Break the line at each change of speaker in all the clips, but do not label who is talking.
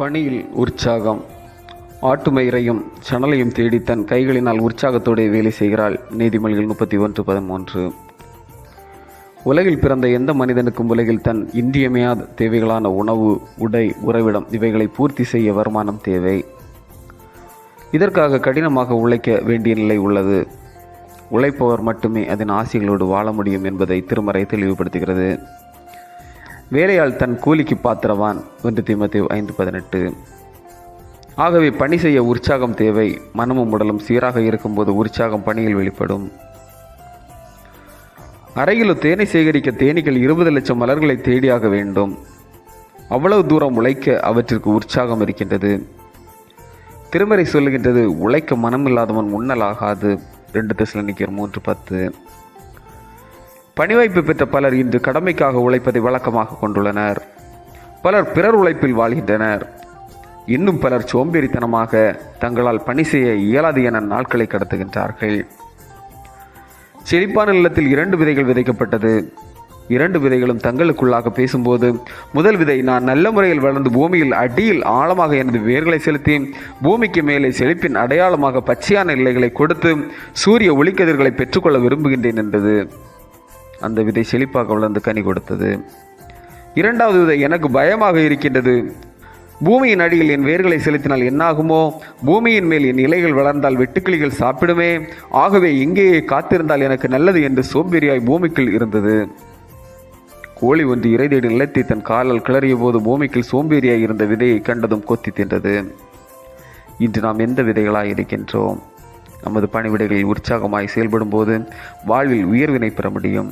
பணியில் உற்சாகம். ஆட்டு மயிரையும் சணலையும் தேடி தன் கைகளினால் உற்சாகத்தோடு வேலை செய்கிறாள். நீதிமொழிகள் 31:13. உலகில் பிறந்த எந்த மனிதனுக்கும் உலகில் தன் இன்றியமையாத தேவைகளான உணவு, உடை, உறைவிடம் இவைகளை பூர்த்தி செய்ய வருமானம் தேவை. இதற்காக கடினமாக உழைக்க வேண்டிய நிலை உள்ளது. உழைப்பவர் மட்டுமே அதன் ஆசைகளோடு வாழ முடியும் என்பதை திருமறை தெளிவுபடுத்துகிறது. வேலையால் தன் கூலிக்கு பாத்திரவான். 1 தீமோத்தேயு 5:18. ஆகவே பணி செய்ய உற்சாகம் தேவை. மனமும் உடலும் சீராக இருக்கும்போது உற்சாகம் பணியில் வெளிப்படும். அறையிலோ தேனை சேகரிக்க தேனீக்கள் 20 லட்சம் மலர்களை தேடியாக வேண்டும். அவ்வளவு தூரம் உழைக்க அவற்றிற்கு உற்சாகம் இருக்கின்றது. திருமறை சொல்லுகின்றது, உழைக்க மனமில்லாதவன் உண்ணலாகாது. 2 தெசலோனிக்கேயர் 3:10. பணி வாய்ப்பு பெற்ற பலர் இன்று கடமைக்காக உழைப்பதை வழக்கமாக கொண்டுள்ளனர். பலர் பிறர் உழைப்பில் வாழ்கின்றனர். இன்னும் பலர் சோம்பேறித்தனமாக தங்களால் பணி செய்ய இயலாது என நாட்களை கடத்துகின்றார்கள். செழிப்பான நிலத்தில் 2 விதைகள் விதைக்கப்பட்டது. 2 விதைகளும் தங்களுக்குள்ளாக பேசும்போது, முதல் விதை, நான் நல்ல முறையில் வளர்ந்து பூமியில் அடியில் ஆழமாக எனது வேர்களை செலுத்தி பூமிக்கு மேலே செழிப்பின் அடையாளமாக பச்சையான இலைகளை கொடுத்து சூரிய ஒளிக்கதிர்களை பெற்றுக்கொள்ள விரும்புகின்றேன் என்றது. அந்த விதை செழிப்பாக வளர்ந்து கனி கொடுத்தது. 2வது விதை, எனக்கு பயமாக இருக்கின்றது. பூமியின் அடியில் என் வேர்களை செலுத்தினால் என்னாகுமோ? பூமியின் மேல் என் இலைகள் வளர்ந்தால் வெட்டுக்கிளிகள் சாப்பிடுமே. ஆகவே எங்கேயே காத்திருந்தால் எனக்கு நல்லது என்று சோம்பேறியாய் பூமிக்குள் இருந்தது. கோழி ஒன்று இறை தேடி நிலத்தை தன் காலால் கிளறிய போது பூமிக்குள் சோம்பேறியாய் இருந்த விதையை கண்டதும் கொத்தி தின்றது. இன்று நாம் எந்த விதைகளாய் இருக்கின்றோம்? நமது பணிவிடைகளில் உற்சாகமாய் செயல்படும் போது வாழ்வில் உயர்வினை பெற முடியும்.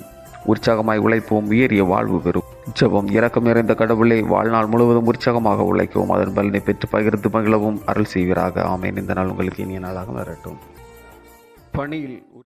உற்சாகமாய் உழைப்போம், உயரிய வாழ்வு பெறும். ஜெபம். இரக்கம் நிறைந்த கடவுளே, வாழ்நாள் முழுவதும் உற்சாகமாக உழைக்கவும் அதன் பலனை பெற்று பகிர்ந்து மகிழவும் அருள் செய்வீராக. ஆமேன். இந்த நாள் உங்களுக்கு இனிய நாளாக வரட்டும். பணியில்